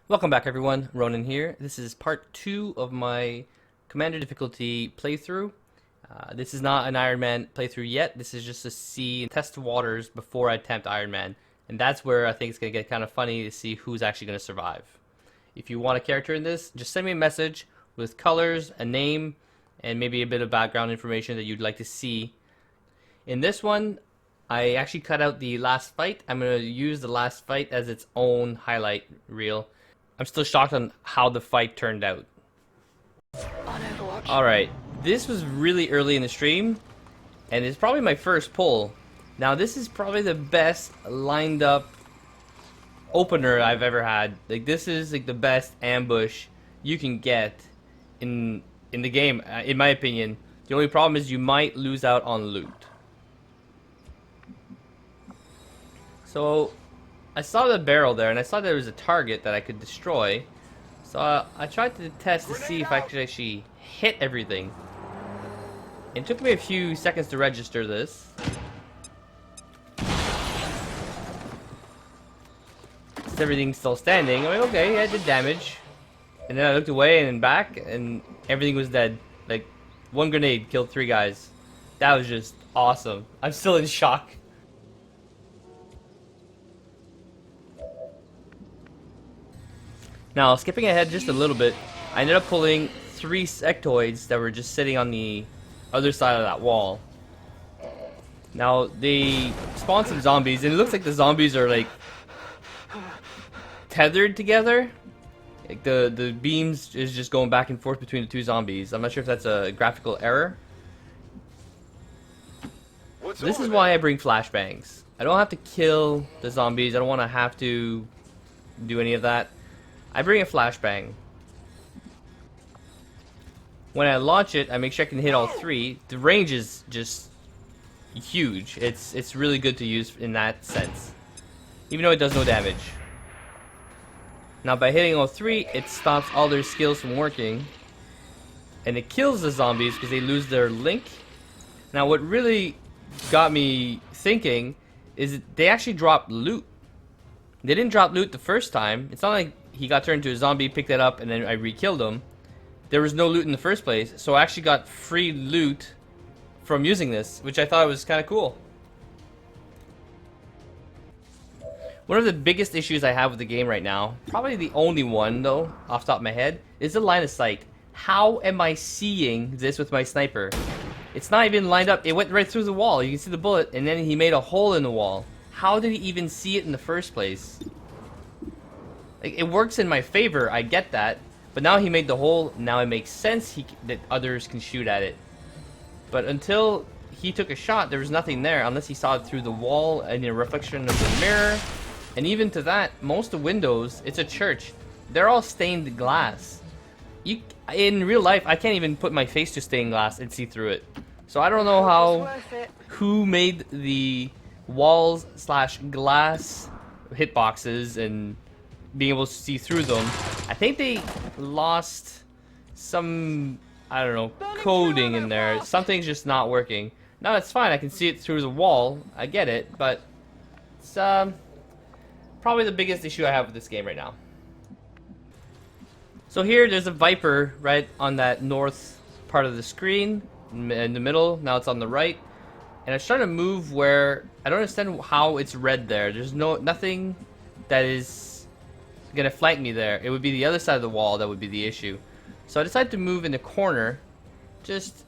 Welcome back everyone, Ronan here. This is part 2 of my Commander difficulty playthrough. This is not an Ironman playthrough yet, this is just to see and test the waters before I attempt Ironman. And that's where I think it's going to get kind of funny to see who's actually going to survive. If you want a character in this, just send me a message with colors, a name, and maybe a bit of background information that you'd like to see. In this one, I actually cut out the last fight. I'm going to use the last fight as its own highlight reel. I'm still shocked on how the fight turned out. Alright, this was really early in the stream, and it's probably my first pull. Now this is probably the best lined up opener I've ever had. Like, this is like the best ambush you can get in the game, in my opinion. The only problem is you might lose out on loot. So I saw the barrel there, and I saw there was a target that I could destroy. So I tried to test to see if I could actually hit everything. It took me a few seconds to register this. Is everything still standing? I'm like, okay, yeah, it did damage. And then I looked away and back, and everything was dead. Like, one grenade killed 3 guys. That was just awesome. I'm still in shock. Now, skipping ahead just a little bit, I ended up pulling 3 sectoids that were just sitting on the other side of that wall. Now, they spawned some zombies, and it looks like the zombies are, like, tethered together. Like, the beams is just going back and forth between the 2 zombies. I'm not sure if that's a graphical error. This is why I bring flashbangs. I don't have to kill the zombies. I don't want to have to do any of that. I bring a flashbang. When I launch it, I make sure I can hit all 3. The range is just huge. It's really good to use in that sense, even though it does no damage. Now, by hitting all 3, it stops all their skills from working, and it kills the zombies because they lose their link. Now, what really got me thinking is that they actually dropped loot. They didn't drop loot the first time. It's not like he got turned into a zombie, picked it up, and then I re-killed him. There was no loot in the first place, so I actually got free loot from using this, which I thought was kind of cool. One of the biggest issues I have with the game right now, probably the only one though, off the top of my head, is the line of sight. How am I seeing this with my sniper? It's not even lined up. It went right through the wall. You can see the bullet, and then he made a hole in the wall. How did he even see it in the first place? Like, it works in my favor, I get that, but now he made the hole. Now it makes sense that others can shoot at it. But until he took a shot, there was nothing there unless he saw it through the wall and the reflection of the mirror. And even to that, most of the windows, it's a church, they're all stained glass. In real life, I can't even put my face to stained glass and see through it. So I don't know who made the walls slash glass hitboxes and being able to see through them. I think they lost some, I don't know, coding in there. Something's just not working. No, it's fine. I can see it through the wall. I get it, but it's probably the biggest issue I have with this game right now. So here, there's a Viper right on that north part of the screen, in the middle. Now it's on the right, and I was trying to move where I don't understand how it's red there. There's nothing that is gonna flank me there. It would be the other side of the wall that would be the issue. So I decided to move in the corner, just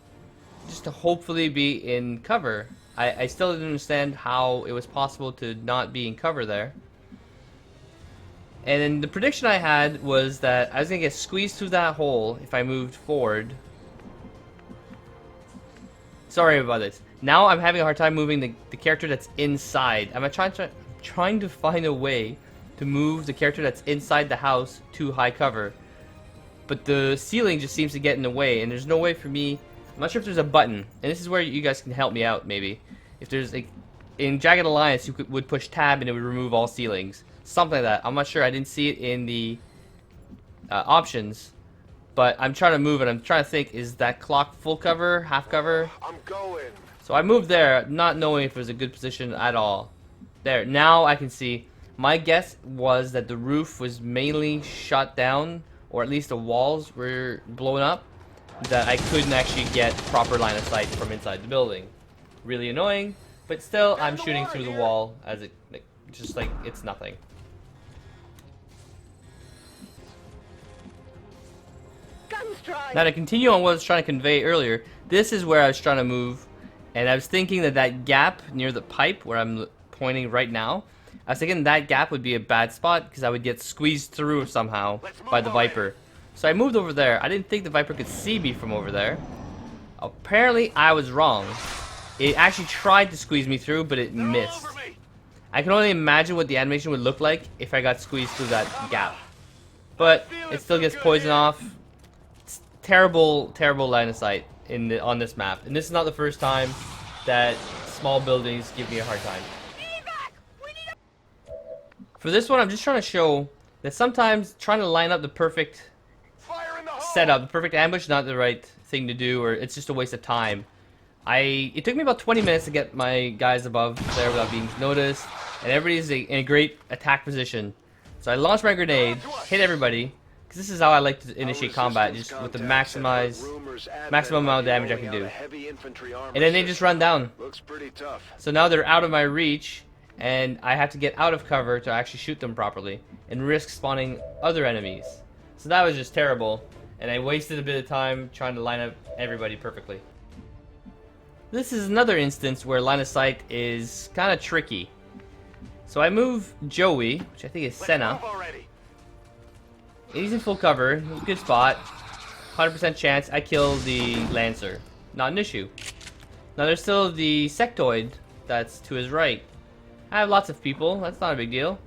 to hopefully be in cover. I still didn't understand how it was possible to not be in cover there. And then the prediction I had was that I was going to get squeezed through that hole if I moved forward. Sorry about this. Now I'm having a hard time moving the character that's inside. I'm trying to find a way to move the character that's inside the house to high cover. But the ceiling just seems to get in the way, and there's no way for me. I'm not sure if there's a button, and this is where you guys can help me out maybe. If there's, like, in Jagged Alliance, you would push tab and it would remove all ceilings. Something like that. I'm not sure. I didn't see it in the options, but I'm trying to move, and I'm trying to think, is that clock full cover, half cover? I'm going. So I moved there, not knowing if it was a good position at all. There. Now I can see. My guess was that the roof was mainly shot down, or at least the walls were blown up, that I couldn't actually get proper line of sight from inside the building. Really annoying, but still I'm shooting through the wall as it, just like it's nothing. Now to continue on what I was trying to convey earlier, this is where I was trying to move, and I was thinking that that gap near the pipe where I'm pointing right now, I was thinking that gap would be a bad spot because I would get squeezed through somehow by the Viper. So I moved over there. I didn't think the Viper could see me from over there. Apparently I was wrong. It actually tried to squeeze me through, but it missed. I can only imagine what the animation would look like if I got squeezed through that gap. But it still gets poison off. It's terrible, terrible line of sight on this map. And this is not the first time that small buildings give me a hard time. For this one, I'm just trying to show that sometimes trying to line up the perfect setup, the perfect ambush, is not the right thing to do, or it's just a waste of time. It took me about 20 minutes to get my guys above there without being noticed, and everybody's in a great attack position. So I launched my grenade, hit everybody, because this is how I like to initiate combat, just with the maximum amount of damage I can do. And then they just run down. So now they're out of my reach, and I have to get out of cover to actually shoot them properly, and risk spawning other enemies. So that was just terrible, and I wasted a bit of time trying to line up everybody perfectly. This is another instance where line of sight is kind of tricky. So I move Joey, which I think is Senna. He's in full cover, good spot. 100% chance I kill the Lancer. Not an issue. Now there's still the sectoid that's to his right. I have lots of people, that's not a big deal.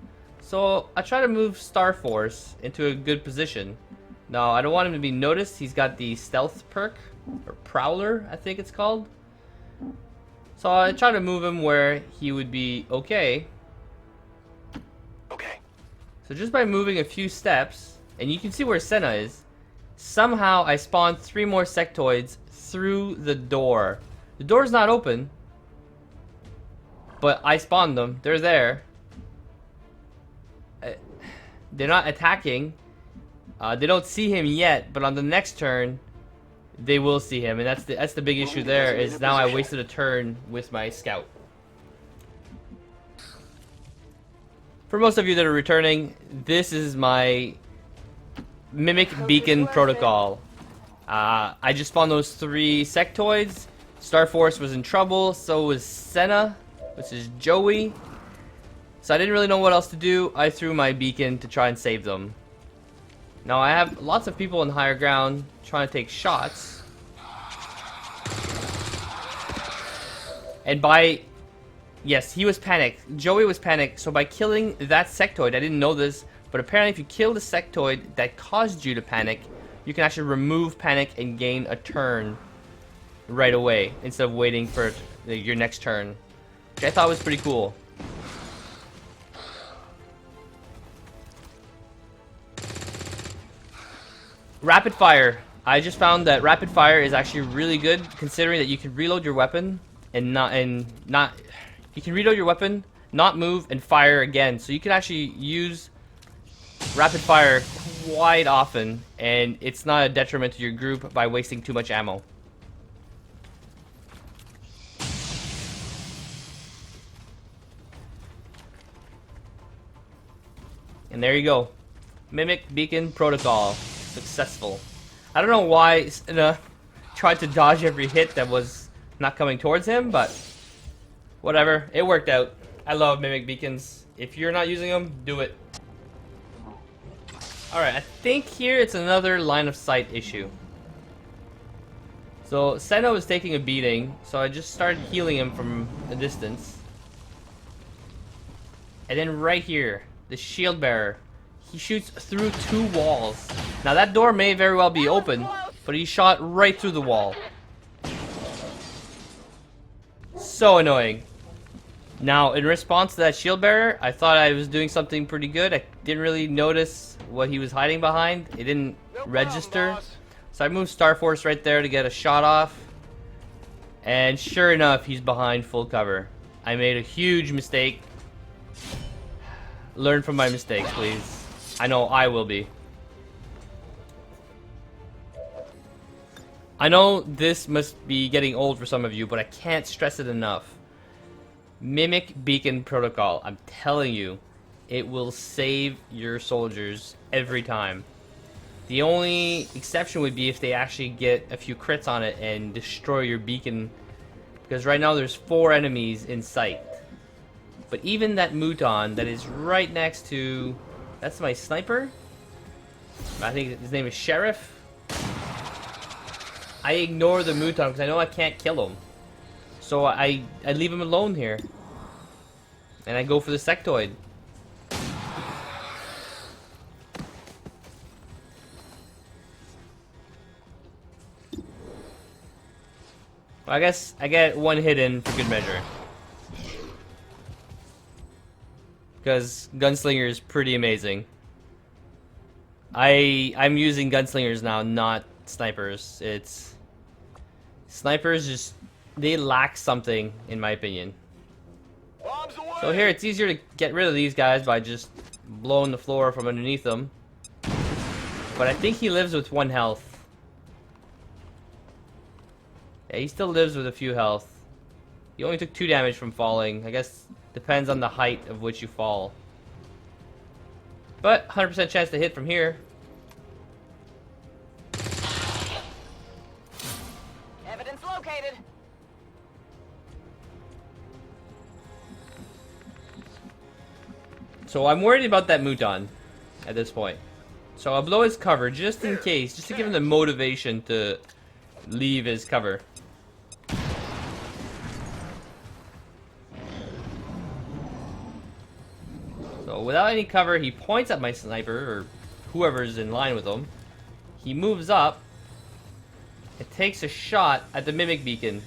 So I try to move Star Force into a good position. Now I don't want him to be noticed. He's got the stealth perk, or Prowler I think it's called. So I try to move him where he would be okay. So just by moving a few steps, and you can see where Senna is, somehow I spawned 3 more sectoids through the door. The door's not open, but I spawned them. They're there. They're not attacking. They don't see him yet, but on the next turn, they will see him, and that's the big issue there. Is now I wasted a turn with my scout. For most of you that are returning, this is my Mimic Beacon protocol. I just spawned those 3 sectoids. Star Force was in trouble, so was Senna, which is Joey. So I didn't really know what else to do. I threw my beacon to try and save them. Now I have lots of people on higher ground trying to take shots. And yes, he was panicked. Joey was panicked. So by killing that sectoid, I didn't know this, but apparently if you kill the sectoid that caused you to panic, you can actually remove panic and gain a turn right away instead of waiting for your next turn, which I thought was pretty cool. Rapid fire. I just found that rapid fire is actually really good, considering that you can reload your weapon you can reload your weapon, not move, and fire again. So you can actually use rapid fire quite often, and it's not a detriment to your group by wasting too much ammo. And there you go. Mimic Beacon Protocol. Successful. I don't know why Senna tried to dodge every hit that was not coming towards him, but whatever. It worked out. I love Mimic Beacons. If you're not using them, do it. Alright, I think here it's another line of sight issue. So Senna was taking a beating, so I just started healing him from a distance. And then right here, the shield bearer, he shoots through 2 walls. Now that door may very well be open, but he shot right through the wall. So annoying. Now, in response to that shield bearer, I thought I was doing something pretty good. I didn't really notice what he was hiding behind. It didn't register. So I moved Star Force right there to get a shot off. And sure enough, he's behind full cover. I made a huge mistake. learn from my mistakes, please. I know I will be. I know this must be getting old for some of you, but I can't stress it enough. Mimic Beacon Protocol. I'm telling you, it will save your soldiers every time. The only exception would be if they actually get a few crits on it and destroy your beacon. Because right now there's 4 enemies in sight. But even that Mouton that is right next to... That's my sniper? I think his name is Sheriff. I ignore the Mouton because I know I can't kill him. So I leave him alone here. And I go for the sectoid. Well, I guess I get 1 hit in for good measure. Because Gunslinger is pretty amazing. I'm using Gunslingers now, not snipers. It's... Snipers just... They lack something, in my opinion. So here, it's easier to get rid of these guys by just blowing the floor from underneath them. But I think he lives with 1 health. Yeah, he still lives with a few health. He only took 2 damage from falling. I guess depends on the height of which you fall. But 100% chance to hit from here. Evidence located. So I'm worried about that Mouton at this point. So I'll blow his cover just in case, just to give him the motivation to leave his cover. So without any cover, he points at my sniper, or whoever's in line with him. He moves up and takes a shot at the Mimic Beacon.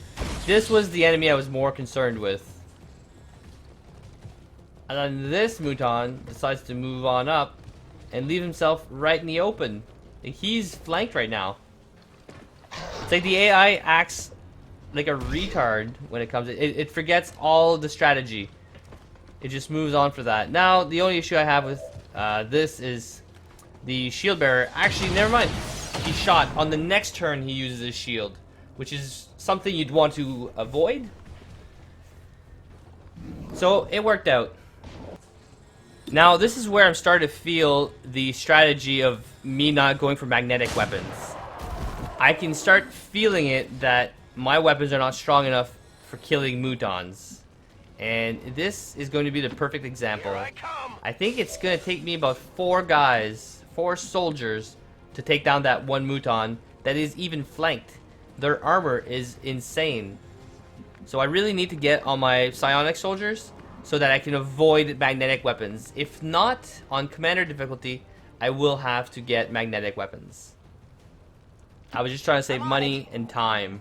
This was the enemy I was more concerned with. And then this Mouton decides to move on up and leave himself right in the open. He's flanked right now. It's like the AI acts like a retard when it comes to it forgets all the strategy. It just moves on for that. Now, the only issue I have with this is the shield bearer. Actually, never mind. He shot. On the next turn, he uses his shield, which is something you'd want to avoid. So, it worked out. Now, this is where I'm starting to feel the strategy of me not going for magnetic weapons. I can start feeling it that my weapons are not strong enough for killing Moutons. And this is going to be the perfect example. I think it's going to take me about 4 guys, 4 soldiers, to take down that 1 Mouton that is even flanked. Their armor is insane. So I really need to get on my psionic soldiers so that I can avoid magnetic weapons. If not, on Commander difficulty, I will have to get magnetic weapons. I was just trying to save money and time.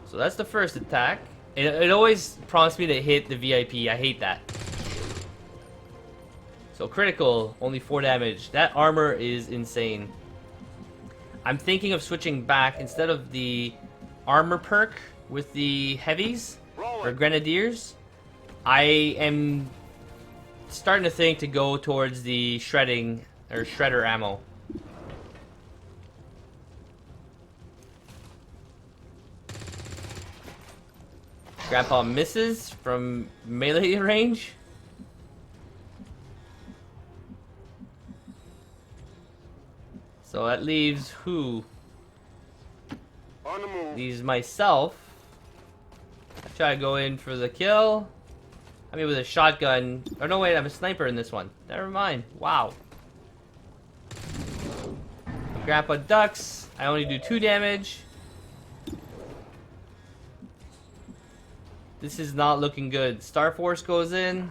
So that's the first attack. It always prompts me to hit the VIP. I hate that. So critical, only 4 damage. That armor is insane. I'm thinking of switching back instead of the armor perk with the heavies or grenadiers. I am starting to think to go towards the shredding or shredder ammo. Grandpa misses from melee range. So that leaves who? On the move. Leaves myself. I try to go in for the kill. I mean, with a shotgun. Oh no, wait, I'm a sniper in this one. Never mind. Wow. Grandpa ducks. I only do 2 damage. This is not looking good. Star Force goes in.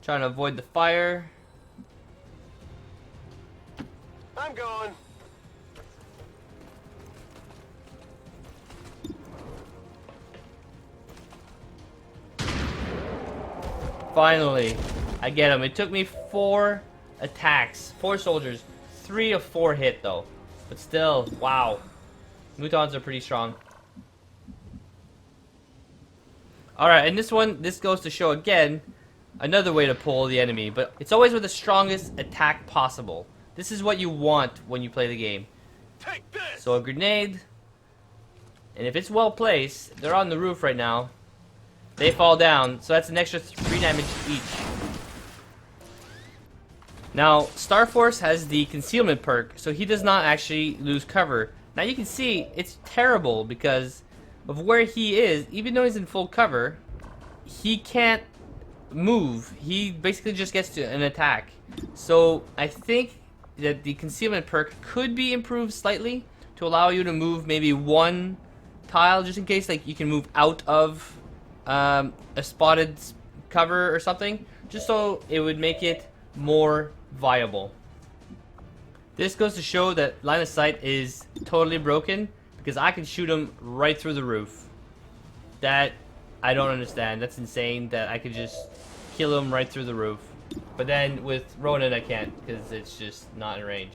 Trying to avoid the fire. I'm going. Finally, I get him. It took me 4 attacks. 4 soldiers. 3 of 4 hit though. But still, wow. Moutons are pretty strong. Alright, and this goes to show again another way to pull the enemy, but it's always with the strongest attack possible. This is what you want when you play the game. Take this! So a grenade, and if it's well placed, they're on the roof right now. They fall down, so that's an extra 3 damage each. Now, Star Force has the Concealment perk, so he does not actually lose cover. Now you can see, it's terrible because of where he is. Even though he's in full cover, he can't move. He basically just gets to an attack. So I think that the Concealment perk could be improved slightly to allow you to move maybe 1 tile, just in case like you can move out of a spotted cover or something, just so it would make it more viable. This goes to show that line of sight is totally broken because I can shoot him right through the roof. That I don't understand. That's insane that I could just kill him right through the roof. But then with Ronin I can't because it's just not in range.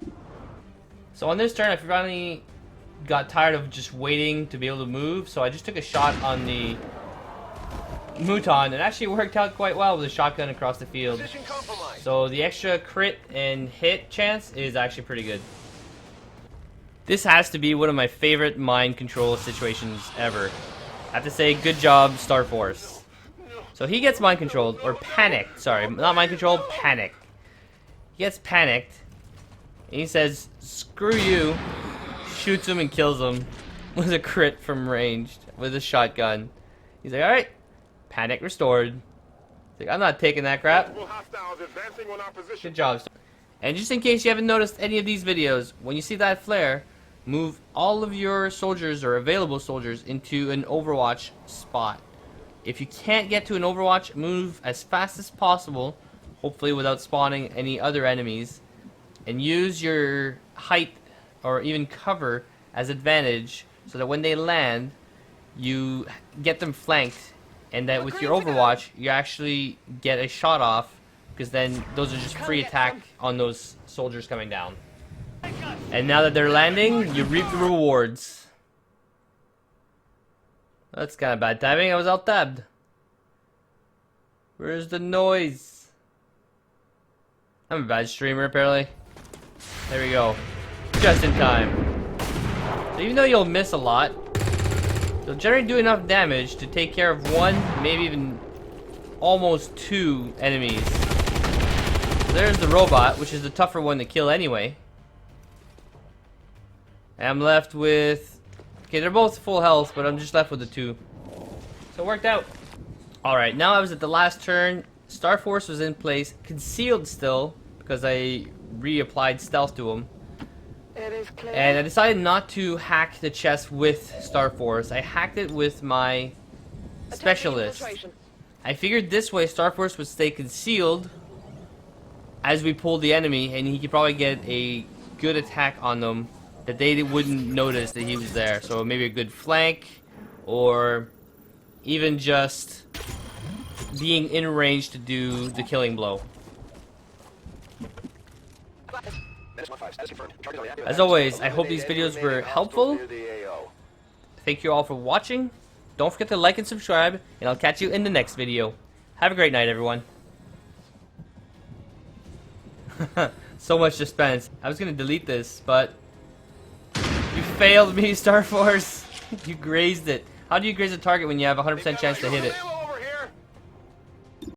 So on this turn I finally got tired of just waiting to be able to move, so I just took a shot on the Mouton. It actually worked out quite well with a shotgun across the field. So the extra crit and hit chance is actually pretty good. This has to be one of my favorite mind control situations ever. I have to say, good job, Star Force. So he gets mind controlled, or panicked. Sorry, not mind controlled, panicked. He gets panicked, and he says, "Screw you." Shoots him and kills him with a crit from ranged with a shotgun. He's like, "Alright, panic restored." He's like, "I'm not taking that crap." Good job. And just in case you haven't noticed any of these videos, when you see that flare, move all of your soldiers or available soldiers into an Overwatch spot. If you can't get to an Overwatch, move as fast as possible, hopefully without spawning any other enemies, and use your height or even cover as advantage so that when they land, you get them flanked, and that with your Overwatch, you actually get a shot off, because then those are just free attack on those soldiers coming down. And now that they're landing, you reap the rewards. That's kind of bad timing. I was alt-tabbed. Where's the noise? I'm a bad streamer, apparently. There we go. Just in time. So even though you'll miss a lot, you'll generally do enough damage to take care of 1, maybe even almost 2 enemies. So there's the robot, which is the tougher one to kill anyway. And I'm left with... Okay, they're both full health, but I'm just left with the 2. So it worked out. Alright, now I was at the last turn. Star Force was in place, concealed still, because I reapplied stealth to him. It is clear. And I decided not to hack the chest with Star Force. I hacked it with my specialist. I figured this way Star Force would stay concealed as we pulled the enemy, and he could probably get a good attack on them that they wouldn't notice that he was there. So maybe a good flank, or even just being in range to do the killing blow. As always, I hope these videos were helpful. Thank you all for watching. Don't forget to like and subscribe, and I'll catch you in the next video. Have a great night, everyone. So much suspense. I was gonna delete this, but you failed me, Star Force. You grazed it. How do you graze a target when you have a 100% chance to hit it?